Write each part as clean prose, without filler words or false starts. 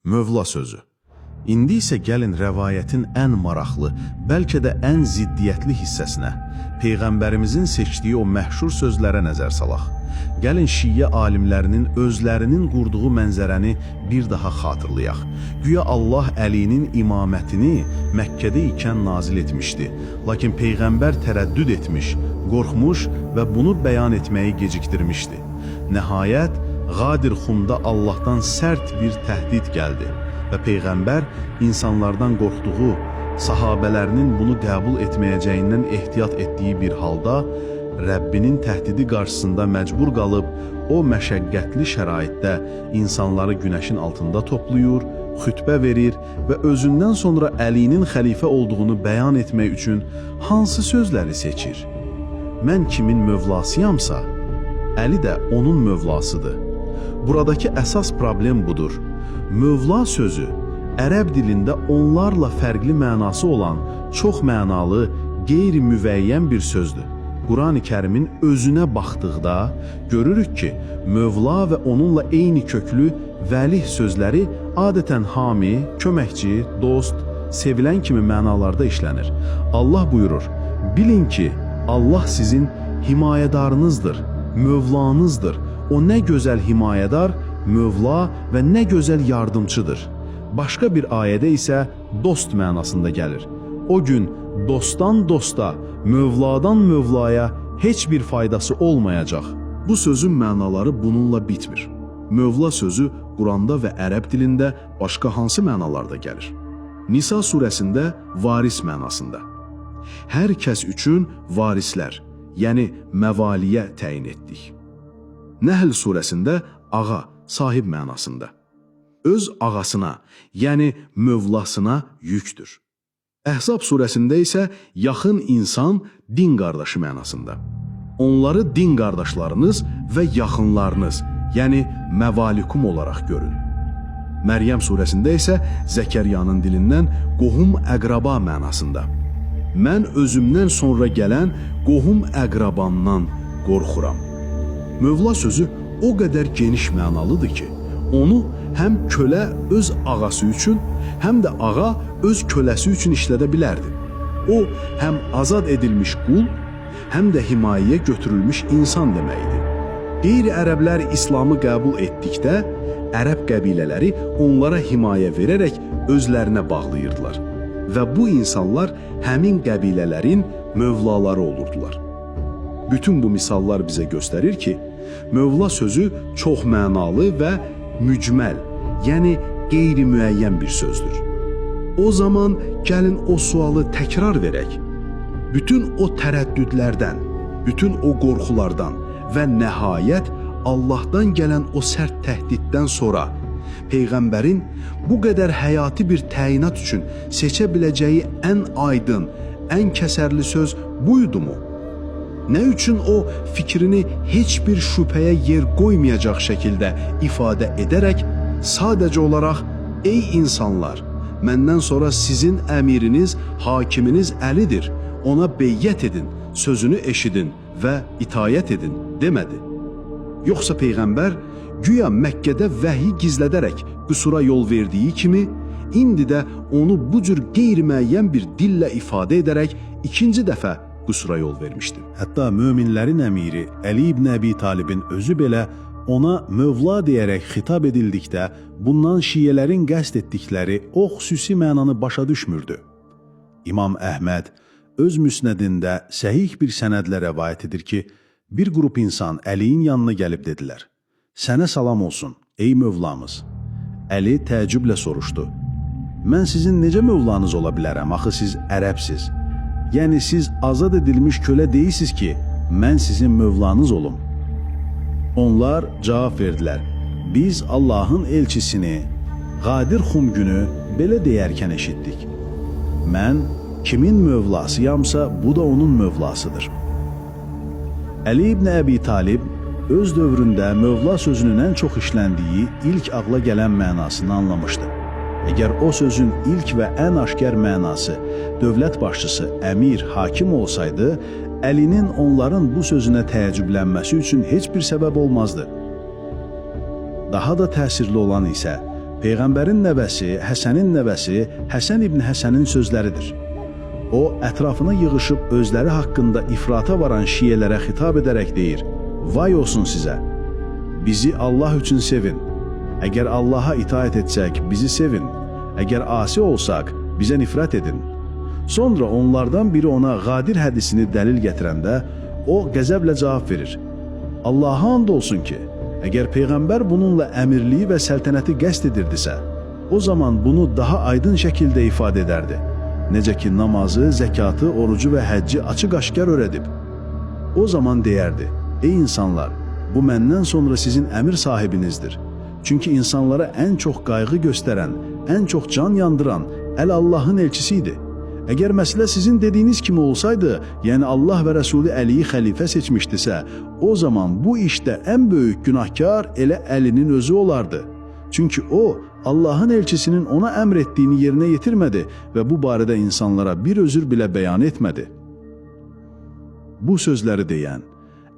Mövla sözü. İndi isə gəlin rəvayətin ən maraqlı, bəlkə də ən ziddiyyətli hissəsinə, Peyğəmbərimizin seçdiyi o məhşur sözlərə nəzər salaq. Gəlin şiə alimlərinin özlərinin qurduğu mənzərəni bir daha xatırlayaq. Güya Allah Əlinin imamətini Məkkədə ikən nazil etmişdi. Lakin Peyğəmbər tərəddüd etmiş, qorxmuş və bunu bəyan etməyi gecikdirmişdi. Nəhayət, Qadir Xumda Allahdan sərt bir təhdid gəldi və Peyğəmbər insanlardan qorxduğu, sahabələrinin bunu qəbul etməyəcəyindən ehtiyat etdiyi bir halda, Rəbbinin təhdidi qarşısında məcbur qalıb, o məşəqqətli şəraitdə insanları günəşin altında toplayır, xütbə verir və özündən sonra Əlinin xəlifə olduğunu bəyan etmək üçün hansı sözləri seçir? Mən kimin mövlasıyamsa, Əli də onun mövlasıdır. Buradakı əsas problem budur. Mövla sözü ərəb dilində onlarla fərqli mənası olan çox mənalı, qeyri-müvəyyən bir sözdür. Qurani Kərimin özünə baxdıqda görürük ki, Mövla və onunla eyni köklü vəlih sözləri adətən hami, köməkçi, dost, sevilən kimi mənalarda işlənir. Allah buyurur, bilin ki, Allah sizin himayədarınızdır, Mövlanızdır. O nə gözəl himayədar, Mövla və nə gözəl yardımçıdır. Başqa bir ayədə isə dost mənasında gəlir. O gün dostdan dosta, Mövladan Mövlaya heç bir faydası olmayacaq. Bu sözün mənaları bununla bitmir. Mövla sözü Quranda və ərəb dilində başqa hansı mənalarda gəlir? Nisa surəsində varis mənasında. Hər kəs üçün varislər, yəni məvaliyə təyin etdik. Nəhl surəsində ağa, sahib mənasında. Öz ağasına, yəni mövlasına yükdür. Əhzab surəsində isə yaxın insan, din qardaşı mənasında. Onları din qardaşlarınız və yaxınlarınız, yəni məvalikum olaraq görün. Məryəm surəsində isə Zəkəryanın dilindən qohum əqraba mənasında. Mən özümdən sonra gələn qohum əqrabamdan qorxuram. Mövla sözü o qədər geniş mənalıdır ki, onu həm kölə öz ağası üçün, həm də ağa öz köləsi üçün işlədə bilərdi. O, həm azad edilmiş qul, həm də himayəyə götürülmüş insan deməkdir. Qeyri-ərəblər İslamı qəbul etdikdə, ərəb qəbilələri onlara himayə verərək özlərinə bağlayırdılar və bu insanlar həmin qəbilələrin mövlaları olurdular. Bütün bu misallar bizə göstərir ki, Mövla sözü çox mənalı və mücməl, yəni qeyri-müəyyən bir sözdür. O zaman gəlin o sualı təkrar verək. Bütün o tərəddüdlərdən, bütün o qorxulardan və nəhayət Allahdan gələn o sərt təhdiddən sonra Peyğəmbərin bu qədər həyati bir təyinat üçün seçə biləcəyi ən aydın, ən kəsərli söz buydumu? Nə üçün o fikrini heç bir şübhəyə yer qoymayacaq şəkildə ifadə edərək sadəcə olaraq ey insanlar, məndən sonra sizin əmiriniz, hakiminiz Əlidir, ona beyyət edin, sözünü eşidin və itayət edin demədi. Yoxsa Peyğəmbər güya Məkkədə vəhi gizlədərək qüsura yol verdiyi kimi, indi də onu bu cür qeyri-müəyyən bir dillə ifadə edərək ikinci dəfə qüsura yol vermişdi. Hətta möminlərin əmiri Əli ibn Əbi Talibin özü belə ona Mövla deyərək xitab edildikdə bundan şiələrin qəsd etdikləri o xüsusi mənanı başa düşmürdü. İmam Əhməd öz müsnədində səhih bir sənədlə rəvayət edir ki, bir qrup insan Əliyin yanına gəlib dedilər, sənə salam olsun, ey Mövlamız. Əli təəccüblə soruşdu, mən sizin necə Mövlanız ola bilərəm, axı siz ərəbsiz. Yəni siz azad edilmiş kölə deyilsiniz ki, mən sizin Mövlanız olum. Onlar cavab verdilər, biz Allahın elçisini Qadir Xum günü belə deyərkən eşitdik. Mən kimin mövlasıyamsa, bu da onun mövlasıdır. Əli ibn Əbi Talib öz dövründə Mövla sözünün ən çox işləndiyi ilk ağla gələn mənasını anlamışdı. Əgər o sözün ilk və ən aşkar mənası dövlət başçısı, əmir, hakim olsaydı, Əlinin onların bu sözünə təəccüblənməsi üçün heç bir səbəb olmazdı. Daha da təsirli olan isə Peyğəmbərin nəvəsi, Həsənin nəvəsi Həsən ibn Həsənin sözləridir. O, ətrafına yığışıb özləri haqqında ifrata varan şiələrə xitab edərək deyir: "Vay olsun sizə! Bizi Allah üçün sevin. Əgər Allaha itaət etsək, bizi sevin. Əgər asi olsaq, bizə nifrət edin." Sonra onlardan biri ona Qadir hədisini dəlil gətirəndə, o qəzəblə cavab verir: "Allaha and olsun ki, əgər Peyğəmbər bununla əmirliyi və səltənəti qəsd edirdisə, o zaman bunu daha aydın şəkildə ifadə edərdi. Necə ki, namazı, zəkatı, orucu və həcci açıq-aşkar öyrədib. O zaman deyərdi: Ey insanlar, bu məndən sonra sizin əmir sahibinizdir. Çünki insanlara ən çox qayğı göstərən, ən çox can yandıran Allahın elçisi idi. Əgər məsələ sizin dediyiniz kimi olsaydı, yəni Allah və Rəsulü Əliyi xəlifə seçmişdisə, o zaman bu işdə ən böyük günahkar elə Əlinin özü olardı. Çünki o, Allahın elçisinin ona əmr etdiyini yerinə yetirmədi və bu barədə insanlara bir özür bilə bəyan etmədi." Bu sözləri deyən,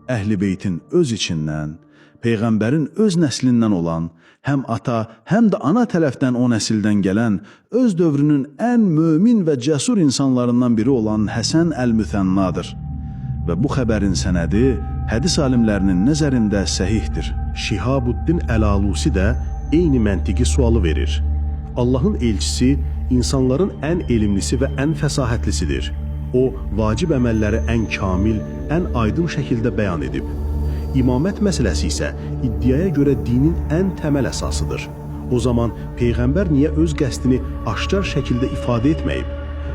Əhl-i Beytin öz içindən, Peyğəmbərin öz nəslindən olan, həm ata, həm də ana tərəfdən o nəsildən gələn, öz dövrünün ən mömin və cəsur insanlarından biri olan Həsən Əl-Müthənnadır. Və bu xəbərin sənədi hədis alimlərinin nəzərində səhihdir. Şihabuddin Əl-Alusi də eyni məntiqi sualı verir. Allahın elçisi insanların ən elmlisi və ən fəsahətlisidir. O, vacib əməlləri ən kamil, ən aydın şəkildə bəyan edib. İmamət məsələsi isə iddiaya görə dinin ən təməl əsasıdır. O zaman Peyğəmbər niyə öz qəsdini aşkar şəkildə ifadə etməyib?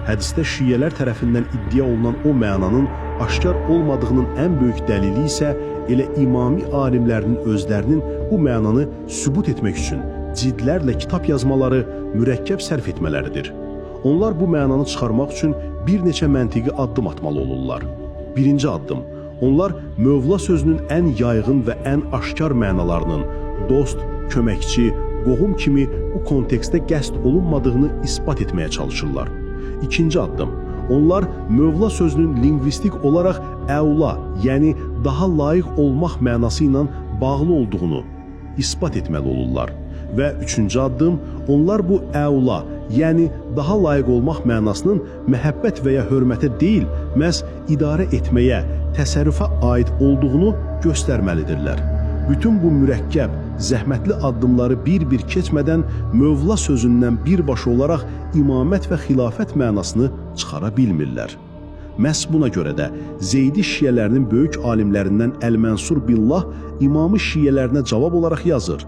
Hədisdə şiələr tərəfindən iddia olunan o mənanın aşkar olmadığının ən böyük dəlili isə elə imami alimlərinin özlərinin bu mənanı sübut etmək üçün cildlərlə kitab yazmaları, mürəkkəb sərf etmələridir. Onlar bu mənanı çıxarmaq üçün bir neçə məntiqi addım atmalı olurlar. Birinci addım, onlar Mövla sözünün ən yaygın və ən aşkar mənalarının dost, köməkçi, qohum kimi bu kontekstdə qəsd olunmadığını isbat etməyə çalışırlar. İkinci addım, onlar Mövla sözünün lingvistik olaraq əvla, yəni daha layiq olmaq mənası ilə bağlı olduğunu isbat etməli olurlar. Və üçüncü addım, onlar bu əvla, yəni daha layiq olmaq mənasının məhəbbət və ya hörmətə deyil, məhz idarə etməyə, təsərrüfə aid olduğunu göstərməlidirlər. Bütün bu mürəkkəb, zəhmətli addımları bir-bir keçmədən Mövla sözündən birbaşa olaraq imamət və xilafət mənasını çıxara bilmirlər. Məhz buna görə də Zeydi şiələrinin böyük alimlərindən Əl-Mənsur Billah imamı şiələrinə cavab olaraq yazır: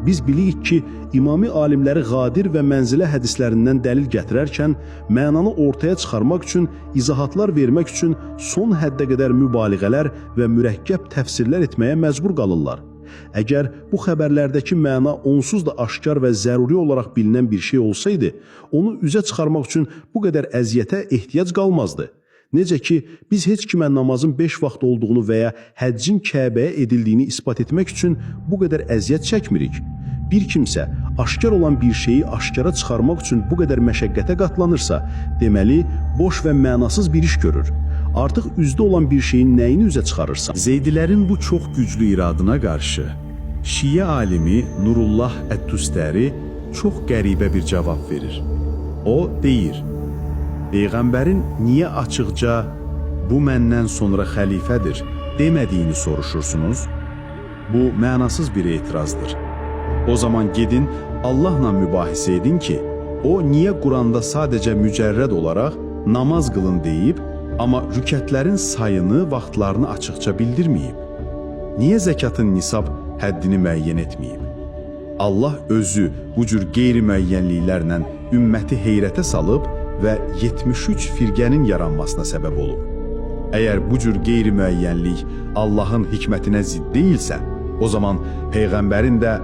"Biz bilirik ki, imami alimləri Qadir və Mənzilə hədislərindən dəlil gətirərkən mənanı ortaya çıxarmaq üçün, izahatlar vermək üçün son həddə qədər mübaliğələr və mürəkkəb təfsirlər etməyə məcbur qalırlar. Əgər bu xəbərlərdəki məna onsuz da aşkar və zəruri olaraq bilinən bir şey olsaydı, onu üzə çıxarmaq üçün bu qədər əziyyətə ehtiyac qalmazdı. Necə ki, biz heç kimə namazın 5 vaxt olduğunu və ya həccin Kəbəyə edildiyini isbat etmək üçün bu qədər əziyyət çəkmirik. Bir kimsə aşkar olan bir şeyi aşkara çıxarmaq üçün bu qədər məşəqqətə qatlanırsa, deməli, boş və mənasız bir iş görür. Artıq üzdə olan bir şeyin nəyini üzə çıxarırsan?" Zeydilərin bu çox güclü iradına qarşı Şiə alimi Nurullah Ət-Tustəri çox qəribə bir cavab verir. O deyir: "Peyğəmbərin niyə açıqca bu məndən sonra xəlifədir demədiyini soruşursunuz? Bu mənasız bir etirazdır. O zaman gedin Allahla mübahisə edin ki, o niyə Quranda sadəcə mücərrəd olaraq namaz qılın deyib, amma rükətlərin sayını, vaxtlarını açıqca bildirməyib? Niyə zəkatın nisab həddini müəyyən etməyib? Allah özü bu cür qeyri-müəyyənliklərlə ümməti heyrətə salıb və 73 firqənin yaranmasına səbəb olub. Əgər bu cür qeyri-müəyyənlik Allahın hikmətinə zidd deyilsə, o zaman Peyğəmbərin də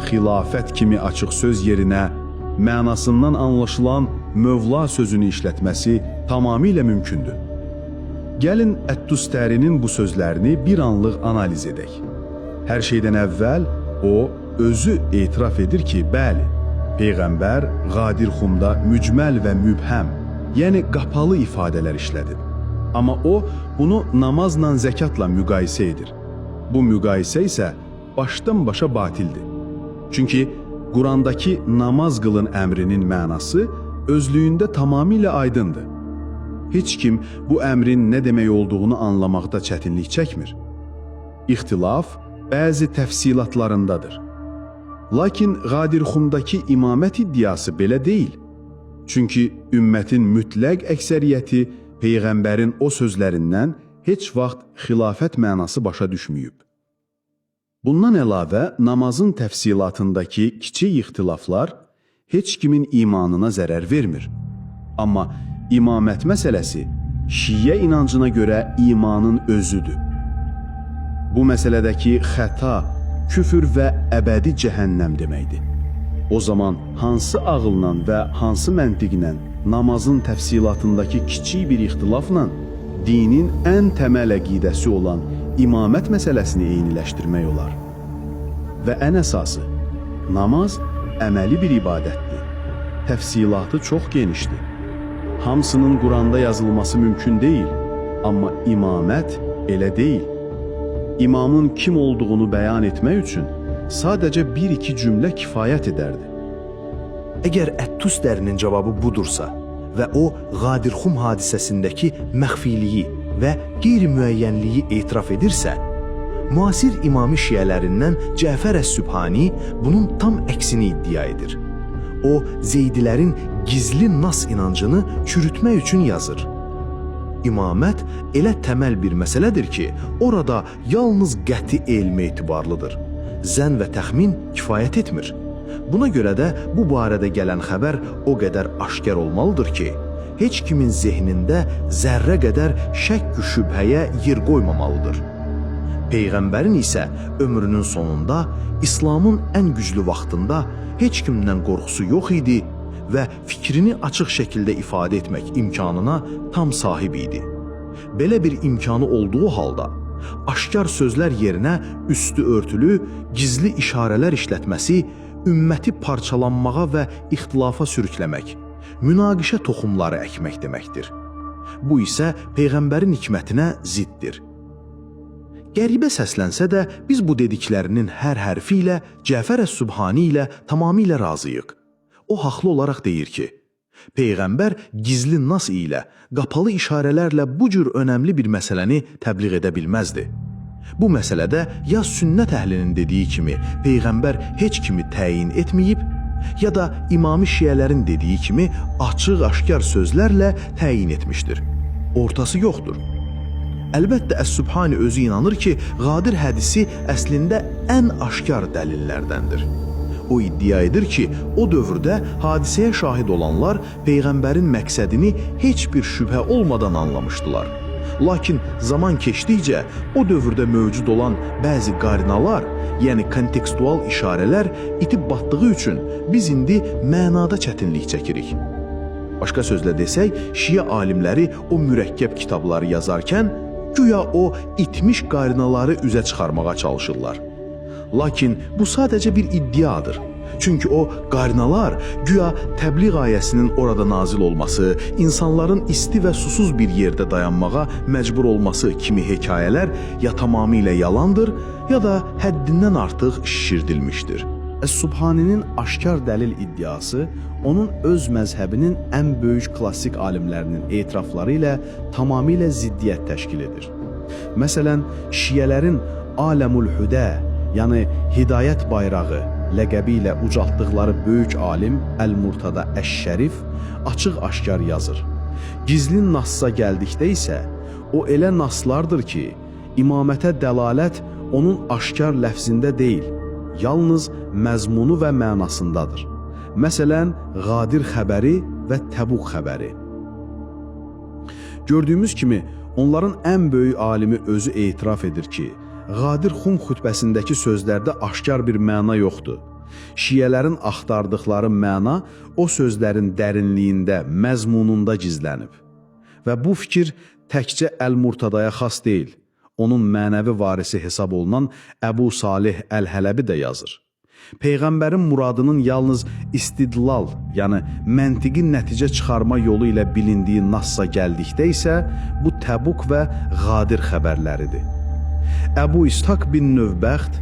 xilafət kimi açıq söz yerinə mənasından anlaşılan Mövla sözünü işlətməsi tamamilə mümkündür." Gəlin Ət-Tustərinin bu sözlərini bir anlıq analiz edək. Hər şeydən əvvəl o özü etiraf edir ki, bəli, Peyğəmbər Qadir Xumda mücməl və mübhəm, yəni qapalı ifadələr işlədib. Amma o, bunu namazla, zəkatla müqayisə edir. Bu müqayisə isə başdan başa batildir. Çünki Qurandakı namaz qılın əmrinin mənası özlüyündə tamamilə aydındır. Heç kim bu əmrin nə demək olduğunu anlamaqda çətinlik çəkmir. İxtilaf bəzi təfsilatlarındadır. Lakin Qadirxumdakı imamət iddiası belə deyil. Çünki ümmətin mütləq əksəriyyəti Peyğəmbərin o sözlərindən heç vaxt xilafət mənası başa düşməyib. Bundan əlavə, namazın təfsilatındakı kiçik ixtilaflar heç kimin imanına zərər vermir. Amma imamət məsələsi Şiyə inancına görə imanın özüdür. Bu məsələdəki xəta, küfür və əbədi cəhənnəm deməkdir. O zaman hansı ağılla və hansı məntiqlə namazın təfsilatındakı kiçik bir ixtilafla dinin ən təməl əqidəsi olan imamət məsələsini eyniləşdirmək olar? Və ən əsası, namaz əməli bir ibadətdir. Təfsilatı çox genişdir. Hamısının Quranda yazılması mümkün deyil, amma imamət elə deyil. İmamın kim olduğunu bəyan etmək üçün sadəcə bir-iki cümlə kifayət edərdi. Əgər Ət-Tustərinin cavabı budursa və o Qadirxum hadisəsindəki məxfiliyi və qeyri-müəyyənliyi etiraf edirsə, müasir imami şiyələrindən Cəfər Əs-Sübhani bunun tam əksini iddia edir. O, Zeydilərin gizli nas inancını çürütmək üçün yazır. İmamət elə təməl bir məsələdir ki, orada yalnız qəti elm etibarlıdır. Zən və təxmin kifayət etmir. Buna görə də bu barədə gələn xəbər o qədər aşkar olmalıdır ki, heç kimin zehnində zərrə qədər şəkk-şübhəyə yer qoymamalıdır. Peyğəmbərin isə ömrünün sonunda, İslamın ən güclü vaxtında heç kimdən qorxusu yox idi və fikrini açıq şəkildə ifadə etmək imkanına tam sahib idi. Belə bir imkanı olduğu halda, aşkar sözlər yerinə üstü örtülü, gizli işarələr işlətməsi, ümməti parçalanmağa və ixtilafa sürükləmək, münaqişə toxumları əkmək deməkdir. Bu isə Peyğəmbərin hikmətinə ziddir. Qəribə səslənsə də, biz bu dediklərinin hər hərfi ilə Cəfər Əs-Sübhani ilə tamamilə razıyıq. O haqlı olaraq deyir ki, Peyğəmbər gizli nas ilə, qapalı işarələrlə bu cür önəmli bir məsələni təbliğ edə bilməzdi. Bu məsələdə ya sünnət əhlinin dediyi kimi Peyğəmbər heç kimi təyin etməyib, ya da imami şiyələrin dediyi kimi açıq-aşkar sözlərlə təyin etmişdir. Ortası yoxdur. Əlbəttə, Əs-Sübhani özü inanır ki, Qadir hədisi əslində ən aşkar dəlillərdəndir. O iddia edir ki, o dövrdə hadisəyə şahid olanlar Peyğəmbərin məqsədini heç bir şübhə olmadan anlamışdılar. Lakin zaman keçdikcə o dövrdə mövcud olan bəzi qarinalar, yəni kontekstual işarələr itib batdığı üçün biz indi mənada çətinlik çəkirik. Başqa sözlə desək, Şiə alimləri o mürəkkəb kitabları yazarkən güya o itmiş qarinaları üzə çıxarmağa çalışırlar. Lakin bu sadəcə bir iddiadır. Çünki o qarinalar güya təbliğ ayəsinin orada nazil olması, insanların isti və susuz bir yerdə dayanmağa məcbur olması kimi hekayələr ya tamamilə yalandır, ya da həddindən artıq şişirdilmişdir. Əs-Sübhaninin aşkar dəlil iddiası onun öz məzhəbinin ən böyük klassik alimlərinin etirafları ilə tamamilə ziddiyyət təşkil edir. Məsələn, Şiyələrin Aləmul Hüdə, yəni Hidayət bayrağı ləqəbi ilə ucaltdıqları böyük alim Əl-Murtada Əş-Şərif açıq-aşkar yazır. Gizli nassa gəldikdə isə o elə naslardır ki, imamətə dəlalət onun aşkar ləfzində deyil, yalnız məzmunu və mənasındadır. Məsələn, Qadir xəbəri və Təbuk xəbəri. Gördüyümüz kimi, onların ən böyük alimi özü etiraf edir ki, Qadir Xum xütbəsindəki sözlərdə aşkar bir məna yoxdur. Şiyələrin axtardıqları məna o sözlərin dərinliyində, məzmununda gizlənib. Və bu fikir təkcə Əl-Murtadaya xas deyil. Onun mənəvi varisi hesab olunan Əbu Salih Əl-Hələbi də yazır. Peyğəmbərin muradının yalnız istidlal, yəni məntiqi nəticə çıxarma yolu ilə bilindiyi nassa gəldikdə isə bu Təbuk və Qadir xəbərləridir. Əbu İshaq bin Növbəxt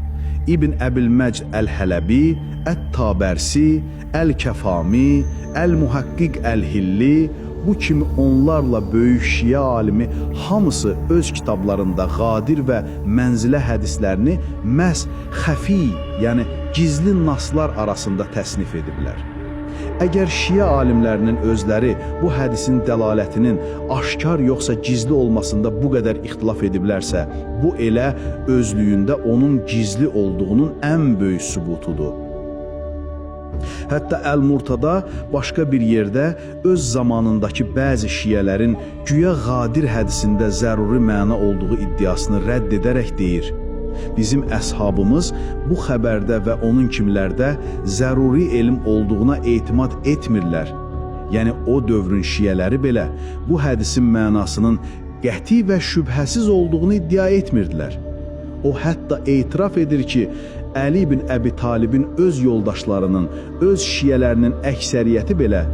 İbn Əbil-Məcd Əl-Hələbi, Ət-Tabərsi, Əl-Kəfami, Əl-Muhaqqiq Əl-Hilli, bu kimi onlarla böyük şiə alimi hamısı öz kitablarında Qadir və Mənzilə hədislərini məhz xəfi, yəni gizli naslar arasında təsnif ediblər. Əgər şiə alimlərinin özləri bu hədisin dəlalətinin aşkar yoxsa gizli olmasında bu qədər ixtilaf ediblərsə, bu elə özlüyündə onun gizli olduğunun ən böyük sübutudur. Hətta Əl-Murtada başqa bir yerdə öz zamanındakı bəzi şiələrin güya Qadir hədisində zəruri məna olduğu iddiasını rədd edərək deyir: bizim əshabımız bu xəbərdə və onun kimlərdə zəruri elm olduğuna etimad etmirlər. Yəni o dövrün şiələri belə bu hədisin mənasının qəti və şübhəsiz olduğunu iddia etmirdilər. O hətta etiraf edir ki, Əli ibn Əbi Talibin öz yoldaşlarının, öz şiələrinin əksəriyyəti belə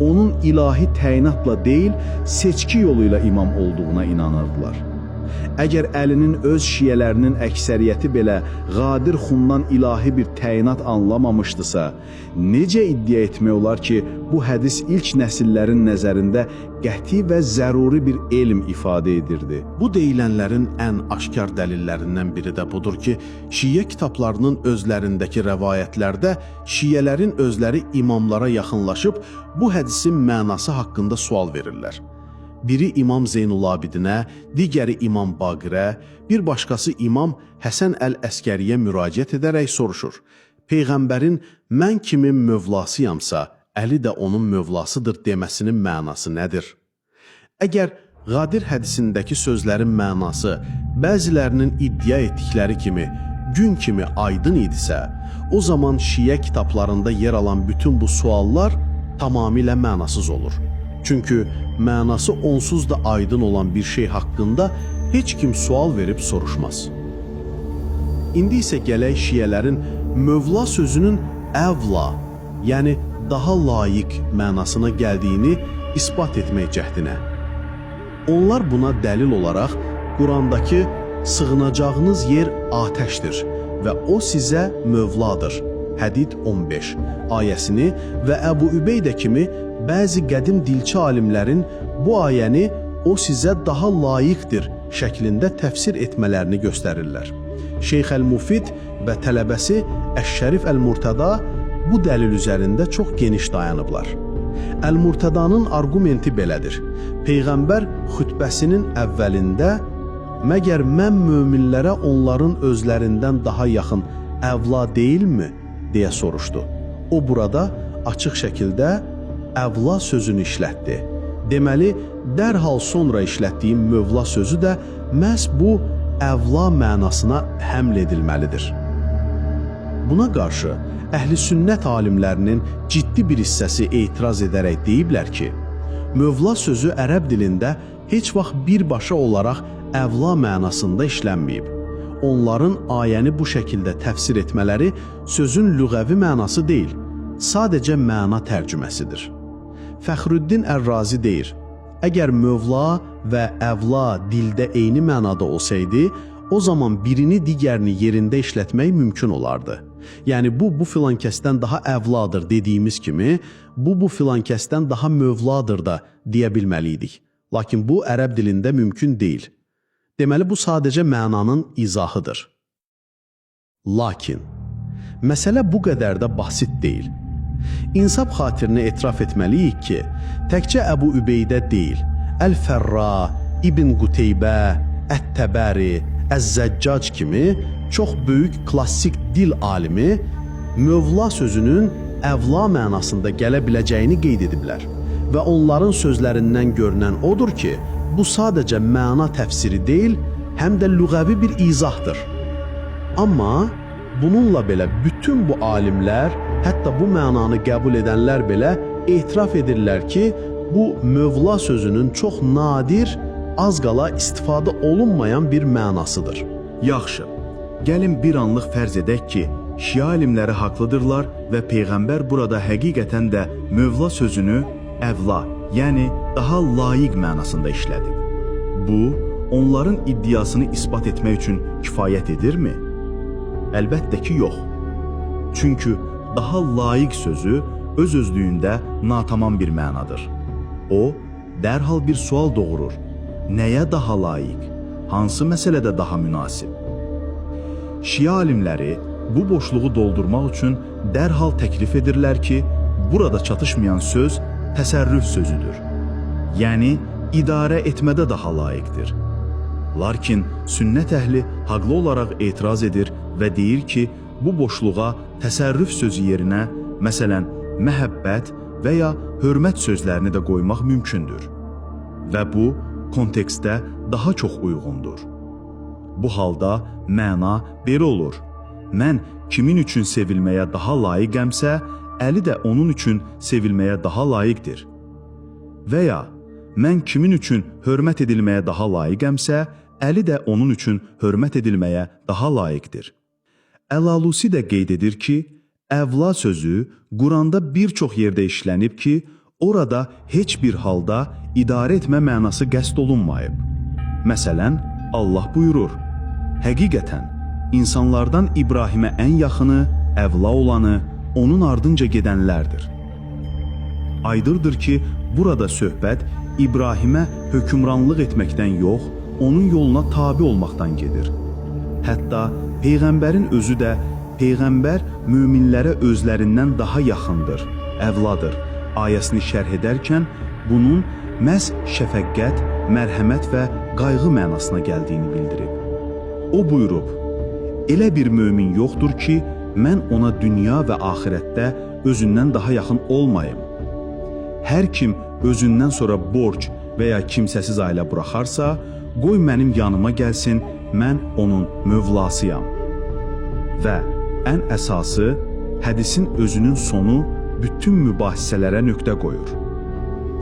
onun ilahi təyinatla deyil, seçki yoluyla imam olduğuna inanırdılar. Əgər Əlinin öz şiələrinin əksəriyyəti belə Qadir xundan ilahi bir təyinat anlamamışdısa, necə iddia etmək olar ki, bu hədis ilk nəsillərin nəzərində qəti və zəruri bir elm ifadə edirdi? Bu deyilənlərin ən aşkar dəlillərindən biri də budur ki, şiə kitablarının özlərindəki rəvayətlərdə şiələrin özləri imamlara yaxınlaşıb bu hədisin mənası haqqında sual verirlər. Biri İmam Zeynulabidinə, digəri İmam Baqirə, bir başqası İmam Həsən Əl-Əskəriyə müraciət edərək soruşur: Peyğəmbərin mən kimin mövlasıyamsa, Əli də onun mövlasıdır deməsinin mənası nədir? Əgər Qadir hədisindəki sözlərin mənası bəzilərinin iddia etdikləri kimi gün kimi aydın idisə, o zaman şiə kitablarında yer alan bütün bu suallar tamamilə mənasız olur. Çünki mənası onsuz da aydın olan bir şey haqqında heç kim sual verib soruşmaz. İndi isə gələk şiələrin mövla sözünün əvla, yəni daha layiq mənasına gəldiyini isbat etmək cəhdinə. Onlar buna dəlil olaraq Qurandakı sığınacağınız yer atəşdir və o sizə mövladır. Hədid 15 ayəsini və Əbu Übeydə kimi bəzi qədim dilçi alimlərin bu ayəni o sizə daha layiqdir şəklində təfsir etmələrini göstərirlər. Şeyx Əl-Mufid və tələbəsi Əş-Şərif Əl-Murtada bu dəlil üzərində çox geniş dayanıblar. Əl-Murtadanın argumenti belədir: Peyğəmbər xütbəsinin əvvəlində məgər mən möminlərə onların özlərindən daha yaxın əvla deyilmi? deyə soruşdu. O burada açıq şəkildə əvla sözünü işlətdi. Deməli, dərhal sonra işlətdiyim mövla sözü də məhz bu əvla mənasına həml edilməlidir. Buna qarşı əhl-i sünnət alimlərinin ciddi bir hissəsi etiraz edərək deyiblər ki, mövla sözü ərəb dilində heç vaxt birbaşa olaraq əvla mənasında işlənməyib. Onların ayəni bu şəkildə təfsir etmələri sözün lüğəvi mənası deyil, sadəcə məna tərcüməsidir. Fəxrüddin Ər-Razi deyir: əgər mövla və əvla dildə eyni mənada olsaydı, o zaman birini digərini yerində işlətmək mümkün olardı. Yəni bu filan kəsdən daha əvladır dediyimiz kimi, bu filan kəsdən daha mövladır da deyə bilməliydik. Lakin bu ərəb dilində mümkün deyil. Deməli, bu sadəcə mənanın izahıdır. Lakin, məsələ bu qədər də basit deyil. İnsaf xatirinə etiraf etməliyik ki, təkcə Əbu Übeydə deyil, Əl-Fərra, İbn Quteybə, Ət-Təbəri, Əz-Zəccac kimi çox böyük klassik dil alimi mövla sözünün əvla mənasında gələ biləcəyini qeyd ediblər. Və onların sözlərindən görünən odur ki, bu sadəcə məna təfsiri deyil, həm də lüğəvi bir izahdır. Amma bununla belə bütün bu alimlər, hətta bu mənanı qəbul edənlər belə etiraf edirlər ki, bu mövla sözünün çox nadir, az qala istifadə olunmayan bir mənasıdır. Yaxşı, gəlin bir anlıq fərz edək ki, şiə alimləri haqlıdırlar və Peyğəmbər burada həqiqətən də mövla sözünü əvla, yəni daha layiq mənasında işlədib. Bu, onların iddiasını isbat etmək üçün kifayət edirmi? Əlbəttə ki, yox. Çünki daha layiq sözü öz-özlüyündə natamam bir mənadır. O, dərhal bir sual doğurur. Nəyə daha layiq? Hansı məsələdə daha münasib? Şia alimləri bu boşluğu doldurmaq üçün dərhal təklif edirlər ki, burada çatışmayan söz təsərrüf sözüdür. Yəni, idarə etmədə daha layiqdir. Lakin sünnət əhli haqlı olaraq etiraz edir və deyir ki, bu boşluğa təsərrüf sözü yerinə, məsələn, məhəbbət və ya hörmət sözlərini də qoymaq mümkündür. Və bu, kontekstdə daha çox uyğundur. Bu halda məna belə olur. Mən kimin üçün sevilməyə daha layiqəmsə, Əli də onun üçün sevilməyə daha layiqdir. Və ya, mən kimin üçün hörmət edilməyə daha layiqəmsə, Əli də onun üçün hörmət edilməyə daha layiqdir. Əl-Alusi də qeyd edir ki, əvla sözü Quranda bir çox yerdə işlənib ki, orada heç bir halda idarə etmə mənası qəsd olunmayıb. Məsələn, Allah buyurur, həqiqətən, insanlardan İbrahimə ən yaxını, əvla olanı, onun ardınca gedənlərdir. Aydındır ki, burada söhbət İbrahimə hökmranlıq etməkdən yox, onun yoluna tabe olmaqdan gedir. Hətta Peyğəmbərin özü də, Peyğəmbər möminlərə özlərindən daha yaxındır, əvladır, ayəsini şərh edərkən bunun məhz şəfəqqət, mərhəmət və qayğı mənasına gəldiyini bildirib. O buyurub, elə bir mömin yoxdur ki, mən ona dünya və axirətdə özündən daha yaxın olmayım. Hər kim özündən sonra borc və ya kimsəsiz ailə buraxarsa, qoy mənim yanıma gəlsin, mən onun mövlasıyam. Və ən əsası, hədisin özünün sonu bütün mübahisələrə nöqtə qoyur.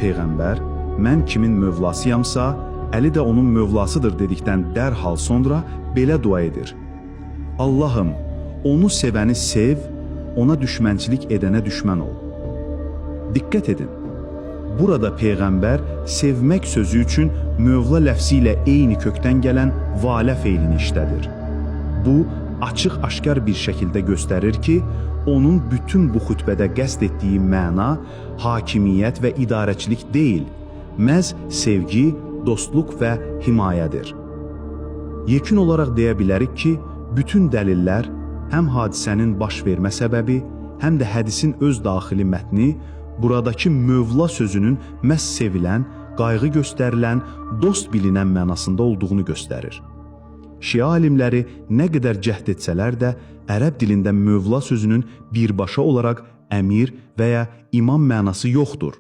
Peyğəmbər, mən kimin mövlasıyamsa, Əli də onun mövlasıdır dedikdən dərhal sonra belə dua edir. Allahım, onu sevəni sev, ona düşmənçilik edənə düşmən ol. Diqqət edin, burada Peyğəmbər sevmək sözü üçün mövla ləfzi ilə eyni kökdən gələn valə feilini işlədir. Bu, açıq-aşkar bir şəkildə göstərir ki, onun bütün bu xütbədə qəsd etdiyi məna hakimiyyət və idarəçilik deyil, məhz sevgi, dostluq və himayədir. Yekun olaraq deyə bilərik ki, bütün dəlillər həm hadisənin baş vermə səbəbi, həm də hədisin öz daxili mətni buradakı mövla sözünün məhz sevilən, qayğı göstərilən, dost bilinən mənasında olduğunu göstərir. Şia alimləri nə qədər cəhd etsələr də, ərəb dilində mövla sözünün birbaşa olaraq əmir və ya imam mənası yoxdur.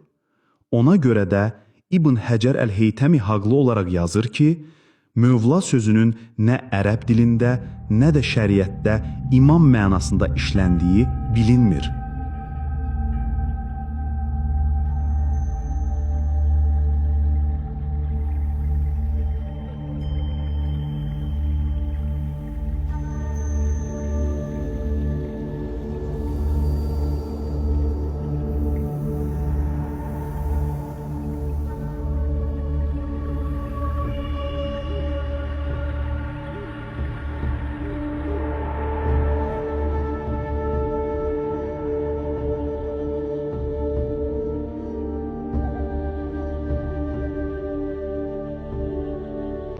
Ona görə də İbn Həcər Əl-Heytəmi haqlı olaraq yazır ki, mövla sözünün nə ərəb dilində, nə də şəriətdə imam mənasında işləndiyi bilinmir.